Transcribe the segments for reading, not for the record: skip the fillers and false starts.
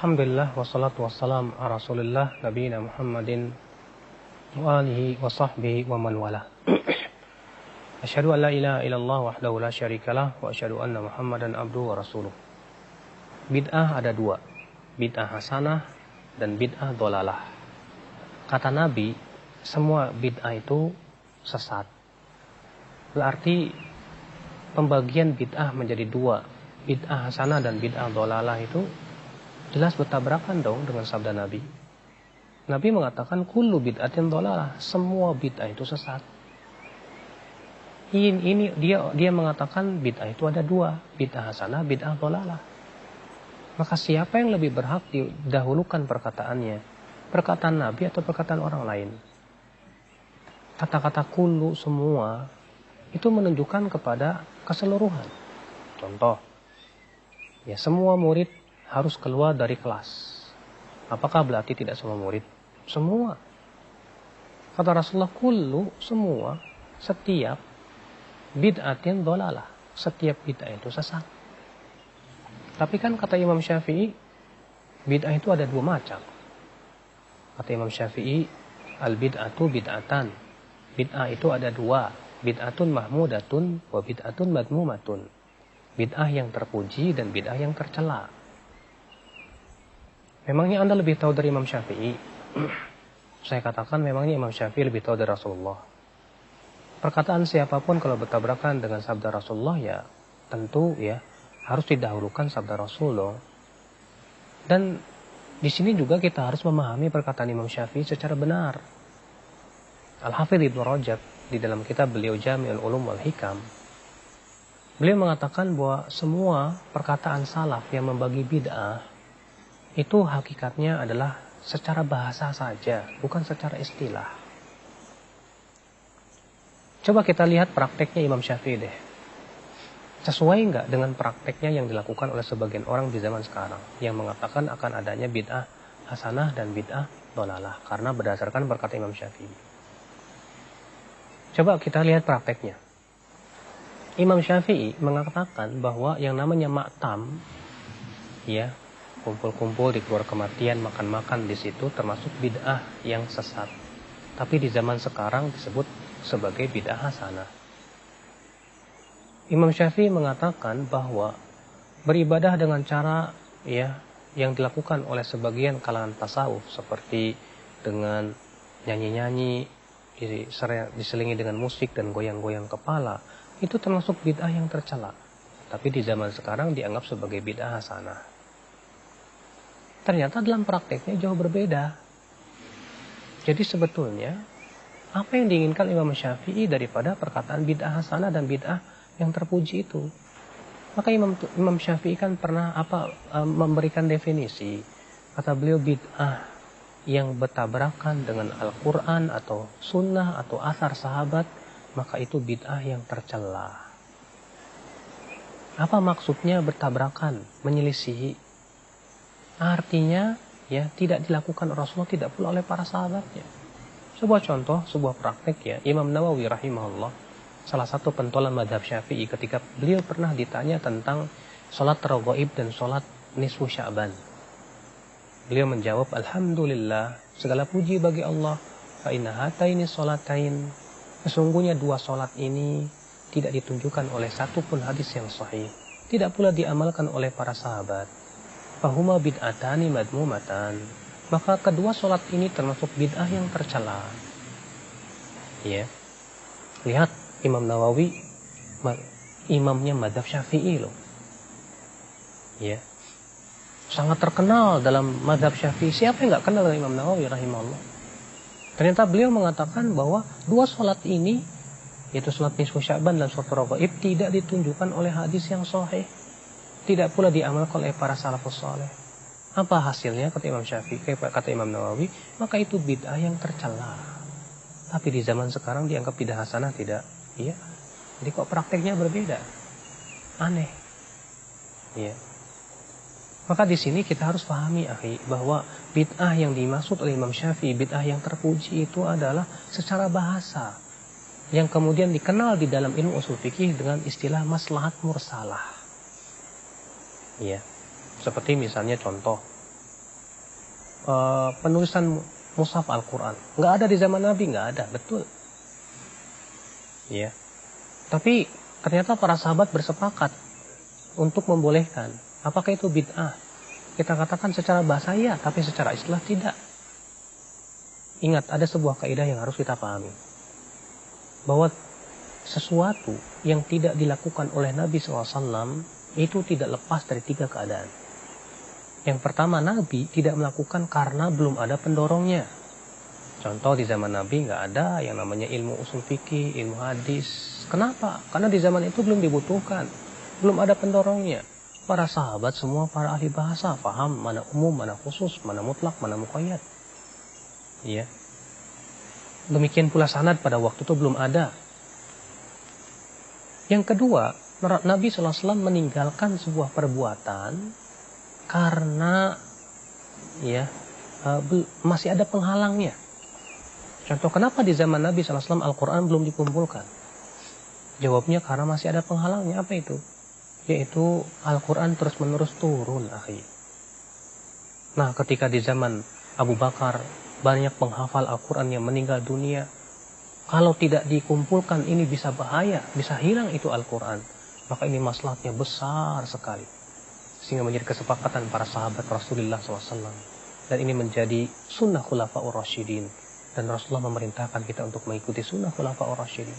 Alhamdulillah wassalatu wassalam ala Rasulillah nabiyina Muhammadin wa alihi wa sahbihi wa man wala. Asyhadu an la ilaha illallah wahdahu la syarikalah wa asyhadu anna Muhammadan abduhu wa rasuluh. Bid'ah ada dua, bid'ah hasanah dan bid'ah dhalalah. Kata Nabi, semua bid'ah itu sesat. Berarti pembagian bid'ah menjadi dua, bid'ah hasanah dan bid'ah dhalalah itu jelas bertabrakan dong dengan sabda Nabi. Nabi mengatakan kullu bid'atin dhalalah, semua bid'ah itu sesat. Ini dia mengatakan bid'ah itu ada dua, bid'ah hasanah, bid'ah dhalalah. Maka siapa yang lebih berhak didahulukan perkataannya? Perkataan Nabi atau perkataan orang lain? Kata-kata kullu semua itu menunjukkan kepada keseluruhan. Contoh, ya semua murid harus keluar dari kelas. Apakah berarti tidak semua murid? Semua. Kata Rasulullah, kullu semua, setiap bid'atin dhalalah, setiap bid'ah itu sesat. Tapi kan kata Imam Syafi'i, bid'ah itu ada dua macam. Kata Imam Syafi'i, al-bid'atu bid'atan. Bid'ah itu ada dua, bid'atun mahmudatun wa bid'atun madmumatun. Bid'ah yang terpuji dan bid'ah yang tercela. Memangnya Anda lebih tahu dari Imam Syafi'i? Saya katakan memangnya Imam Syafi'i lebih tahu dari Rasulullah. Perkataan siapapun kalau bertabrakan dengan sabda Rasulullah, ya tentu ya harus didahulukan sabda Rasulullah. Dan di sini juga kita harus memahami perkataan Imam Syafi'i secara benar. Al-Hafidz Ibnu Rajab di dalam kitab beliau Jami'ul Ulum wal Hikam, beliau mengatakan bahwa semua perkataan salaf yang membagi bid'ah itu hakikatnya adalah secara bahasa saja, bukan secara istilah. Coba kita lihat prakteknya Imam Syafi'i deh. Sesuai nggak dengan prakteknya yang dilakukan oleh sebagian orang di zaman sekarang yang mengatakan akan adanya bid'ah hasanah dan bid'ah dhalalah karena berdasarkan perkataan Imam Syafi'i. Coba kita lihat prakteknya. Imam Syafi'i mengatakan bahwa yang namanya maktam, ya, kumpul-kumpul di keluar kematian, makan-makan di situ termasuk bid'ah yang sesat. Tapi di zaman sekarang disebut sebagai bid'ah hasanah. Imam Syafi'i mengatakan bahwa beribadah dengan cara ya yang dilakukan oleh sebagian kalangan tasawuf seperti dengan nyanyi-nyanyi, diselingi dengan musik dan goyang-goyang kepala, itu termasuk bid'ah yang tercela. Tapi di zaman sekarang dianggap sebagai bid'ah hasanah. Ternyata dalam prakteknya jauh berbeda. Jadi sebetulnya apa yang diinginkan Imam Syafi'i daripada perkataan bid'ah hasanah dan bid'ah yang terpuji itu? Maka Imam Syafi'i kan pernah memberikan definisi. Kata beliau, bid'ah yang bertabrakan dengan Al-Quran atau sunnah atau athar sahabat, maka itu bid'ah yang tercela. Apa maksudnya bertabrakan, menyelisihi? Artinya ya tidak dilakukan Rasulullah, tidak pula oleh para sahabatnya. Sebuah contoh, sebuah praktek ya, Imam Nawawi rahimahullah, salah satu pentolan madhab Syafi'i, ketika beliau pernah ditanya tentang sholat raghaib dan sholat nisfu Sya'ban. Beliau menjawab, alhamdulillah, segala puji bagi Allah, fa inna hataini sholatain, sesungguhnya dua sholat ini tidak ditunjukkan oleh satupun hadis yang sahih, tidak pula diamalkan oleh para sahabat. Fahuma bid'atani madmumatan, maka kedua sholat ini termasuk bid'ah yang tercela. Ya, lihat Imam Nawawi, imamnya madhab Syafi'i loh. Ya, sangat terkenal dalam madhab Syafi'i. Siapa yang nggak kenal dengan Imam Nawawi rahimahullah? Ternyata beliau mengatakan bahwa dua sholat ini, yaitu sholat nisfu Sya'ban dan sholat raghaib, tidak ditunjukkan oleh hadis yang sahih, tidak pula diamalkan oleh para salafus saleh. Apa hasilnya? Kata Imam Syafi'i, kata Imam Nawawi, maka itu bid'ah yang tercela. Tapi di zaman sekarang dianggap bid'ah hasanah, tidak? Iya. Jadi kok prakteknya berbeda? Aneh. Iya. Maka di sini kita harus pahami, akhi, bahwa bid'ah yang dimaksud oleh Imam Syafi'i, bid'ah yang terpuji itu adalah secara bahasa, yang kemudian dikenal di dalam ilmu usul fikih dengan istilah maslahat mursalah. Ya, seperti misalnya contoh, penulisan mushaf Al-Quran. Nggak ada di zaman Nabi, nggak ada, betul. Ya. Tapi ternyata para sahabat bersepakat untuk membolehkan. Apakah itu bid'ah? Kita katakan secara bahasa ya, tapi secara istilah tidak. Ingat, ada sebuah kaidah yang harus kita pahami. Bahwa sesuatu yang tidak dilakukan oleh Nabi SAW itu tidak lepas dari 3 keadaan. Yang pertama, Nabi tidak melakukan karena belum ada pendorongnya. Contoh, di zaman Nabi nggak ada yang namanya ilmu usul fikih, ilmu hadis. Kenapa? Karena di zaman itu belum dibutuhkan. Belum ada pendorongnya. Para sahabat semua para ahli bahasa, paham mana umum, mana khusus, mana mutlak, mana muqayyad. Ya. Demikian pula sanad pada waktu itu belum ada. Yang kedua, Nabi SAW meninggalkan sebuah perbuatan karena ya masih ada penghalangnya. Contoh, kenapa di zaman Nabi SAW Al-Quran belum dikumpulkan? Jawabnya karena masih ada penghalangnya. Apa itu? Yaitu Al-Quran terus-menerus turun, akhi. Nah, ketika di zaman Abu Bakar banyak penghafal Al-Quran yang meninggal dunia, kalau tidak dikumpulkan ini bisa bahaya, bisa hilang itu Al-Quran. Maka ini maslahatnya besar sekali. Sehingga menjadi kesepakatan para sahabat Rasulullah SAW. Dan ini menjadi sunnah khulafa'ur rasyidin. Dan Rasulullah memerintahkan kita untuk mengikuti sunnah khulafa'ur rasyidin.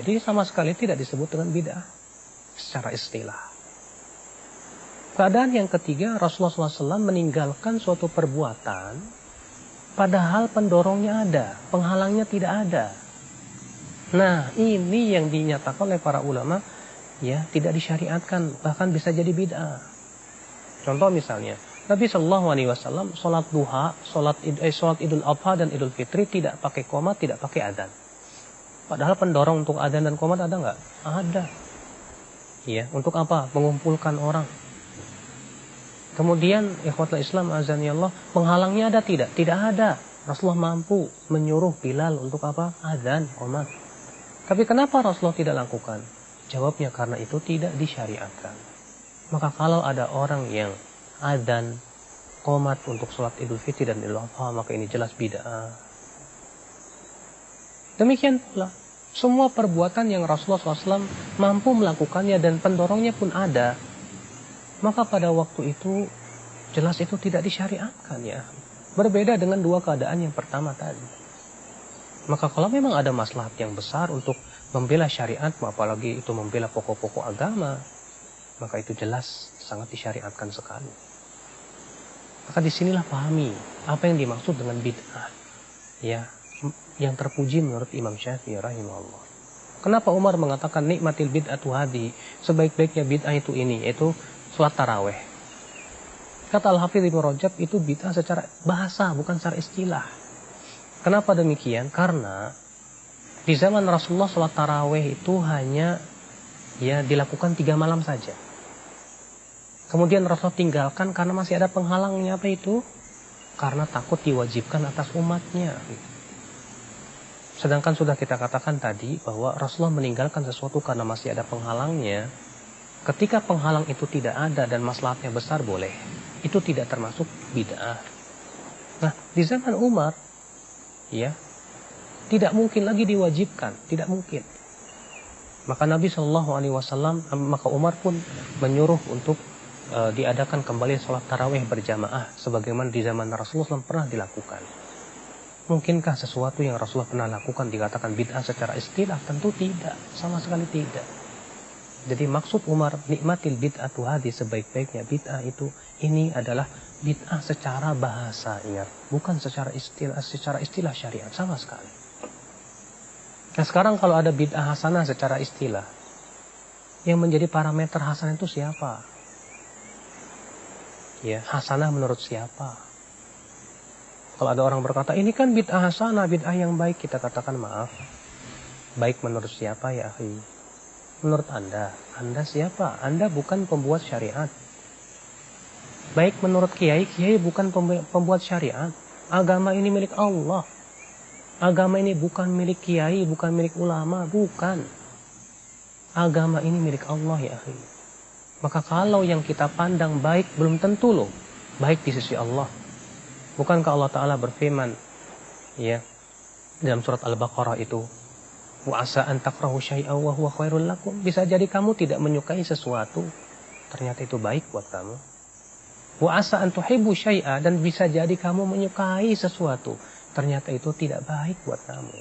Jadi sama sekali tidak disebut dengan bid'ah secara istilah. Keadaan yang ketiga, Rasulullah SAW meninggalkan suatu perbuatan padahal pendorongnya ada, penghalangnya tidak ada. Nah, ini yang dinyatakan oleh para ulama, ya, tidak disyariatkan, bahkan bisa jadi bid'ah. Contoh misalnya, Nabi SAW sholat duha, sholat Idul Adha dan Idul Fitri tidak pakai qomat, tidak pakai adzan. Padahal pendorong untuk adzan dan qomat ada nggak? Ada. Ya, untuk apa? Mengumpulkan orang. Kemudian, ikhwatul Islam azani Allah, penghalangnya ada tidak? Tidak ada. Rasulullah mampu menyuruh Bilal untuk apa? Adzan, qomat. Tapi kenapa Rasulullah tidak lakukan? Jawabnya karena itu tidak disyariatkan. Maka kalau ada orang yang adzan, qomat untuk sholat Idul Fitri dan Idul Adha, maka ini jelas bid'ah. Demikian pula semua perbuatan yang Rasulullah SAW mampu melakukannya dan pendorongnya pun ada, maka pada waktu itu jelas itu tidak disyariatkan, ya. Berbeda dengan 2 keadaan yang pertama tadi. Maka kalau memang ada maslahat yang besar untuk membela syariat, apalagi itu membela pokok-pokok agama, maka itu jelas sangat disyariatkan sekali. Maka disinilah pahami apa yang dimaksud dengan bid'ah, ya, yang terpuji menurut Imam Syafi'i rahimahullah. Kenapa Umar mengatakan nikmatil bid'atu hadi, sebaik-baiknya bid'ah itu ini, yaitu sholat taraweh. Kata Al-Hafidz Ibnu Rajab, itu bid'ah secara bahasa, bukan secara istilah. Kenapa demikian? Karena di zaman Rasulullah sholat taraweh itu hanya ya dilakukan 3 malam saja. Kemudian Rasulullah tinggalkan karena masih ada penghalangnya. Apa itu? Karena takut diwajibkan atas umatnya. Sedangkan sudah kita katakan tadi bahwa Rasulullah meninggalkan sesuatu karena masih ada penghalangnya. Ketika penghalang itu tidak ada dan maslahatnya besar, boleh. Itu tidak termasuk bid'ah. Nah, di zaman Umar, ya, tidak mungkin lagi diwajibkan, tidak mungkin. Maka Nabi SAW, maka Umar pun menyuruh untuk diadakan kembali sholat tarawih berjamaah, sebagaimana di zaman Rasulullah SAW pernah dilakukan. Mungkinkah sesuatu yang Rasulullah pernah lakukan dikatakan bid'ah secara istilah? Tentu tidak, sama sekali tidak. Jadi maksud Umar, nikmatil bid'atu hadi, sebaik-baiknya bid'ah itu, ini adalah bid'ah secara bahasa, ingat, bukan secara istilah syariat sama sekali. Nah, sekarang kalau ada bid'ah hasanah secara istilah, yang menjadi parameter hasanah itu siapa? Ya, hasanah menurut siapa? Kalau ada orang berkata, ini kan bid'ah hasanah, bid'ah yang baik, kita katakan maaf. Baik menurut siapa, ya akhi? Menurut Anda. Anda siapa? Anda bukan pembuat syariat. Baik menurut kiai, kiai bukan pembuat syariat. Agama ini milik Allah. Agama ini bukan milik kiai, bukan milik ulama, bukan. Agama ini milik Allah, ya akhi. Maka kalau yang kita pandang baik, belum tentu loh baik di sisi Allah. Bukankah Allah Ta'ala berfirman, ya, dalam surat Al-Baqarah itu, wa asa an takrahu syai'aw wa huwa khairul lakum. Bisa jadi kamu tidak menyukai sesuatu, ternyata itu baik buat kamu. Wa asa an tuhibbu syai'a, dan bisa jadi kamu menyukai sesuatu, ternyata itu tidak baik buat kamu.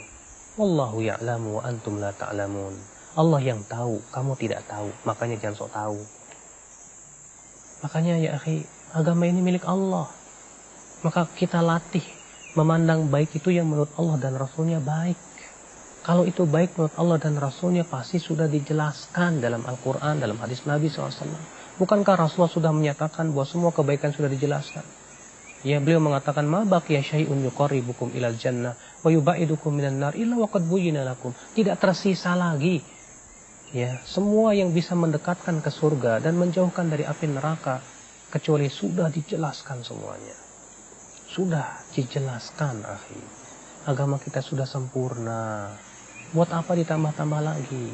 Wallahu ya'lamu wa antum la ta'lamun. Allah yang tahu, kamu tidak tahu, makanya jangan sok tahu. Makanya ya akhi, agama ini milik Allah. Maka kita latih memandang baik itu yang menurut Allah dan Rasulnya baik. Kalau itu baik menurut Allah dan Rasulnya pasti sudah dijelaskan dalam Al-Quran, dalam hadis Nabi SAW. Bukankah Rasulullah sudah menyatakan bahwa semua kebaikan sudah dijelaskan? Ya, beliau mengatakan, ma baqiya syai'un yuqarribukum ilal jannah wa yubaidukum minan nar illa waqad buyyina lakum. Tidak tersisa lagi, ya, semua yang bisa mendekatkan ke surga dan menjauhkan dari api neraka, kecuali sudah dijelaskan semuanya. Sudah dijelaskan, akhi. Agama kita sudah sempurna. Buat apa ditambah-tambah lagi?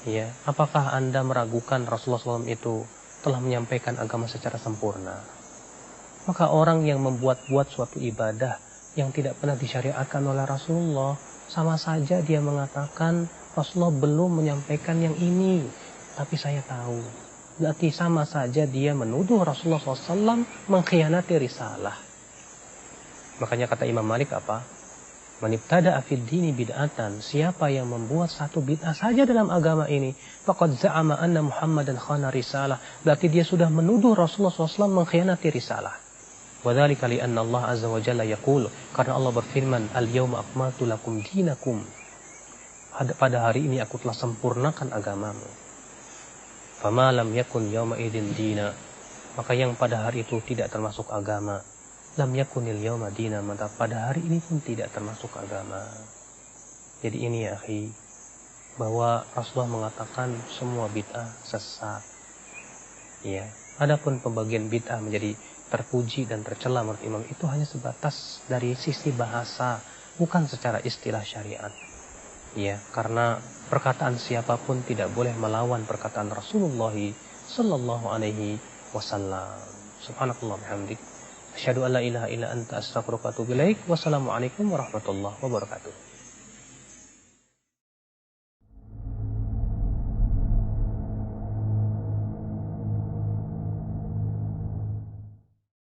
Ya, apakah Anda meragukan Rasulullah SAW itu telah menyampaikan agama secara sempurna? Maka orang yang membuat-buat suatu ibadah yang tidak pernah disyariatkan oleh Rasulullah, sama saja dia mengatakan Rasulullah belum menyampaikan yang ini, tapi saya tahu. Berarti sama saja dia menuduh Rasulullah SAW mengkhianati risalah. Makanya kata Imam Malik apa? Man ibtada'a fid dini bid'atan, siapa yang membuat satu bid'ah saja dalam agama ini, faqad za'ama anna Muhammadan khana risalah, berarti dia sudah menuduh Rasulullah SAW mengkhianati risalah. Wa dzalika li anna Allah azza wa jalla yaqul, karena Allah berfirman, al-yauma akmaltu lakum dinakum, pada hari ini aku telah sempurnakan agamamu. Fama lam yakun yauma idin dina, maka yang pada hari itu tidak termasuk agama, lam yakunil yauma dina, maka pada hari ini pun tidak termasuk agama. Jadi ini ya akhi, bahwa Rasulullah mengatakan semua bid'ah sesat. Ya, adapun pembagian bid'ah menjadi terpuji dan tercela menurut Imam itu hanya sebatas dari sisi bahasa, bukan secara istilah syariat. Ya, karena perkataan siapapun tidak boleh melawan perkataan Rasulullah sallallahu alaihi wasallam. Subhanallah bihamdik, asyhadu an la ilaha illa anta astaghfiruka wa atubu ilaik. Wassalamualaikum warahmatullahi wabarakatuh.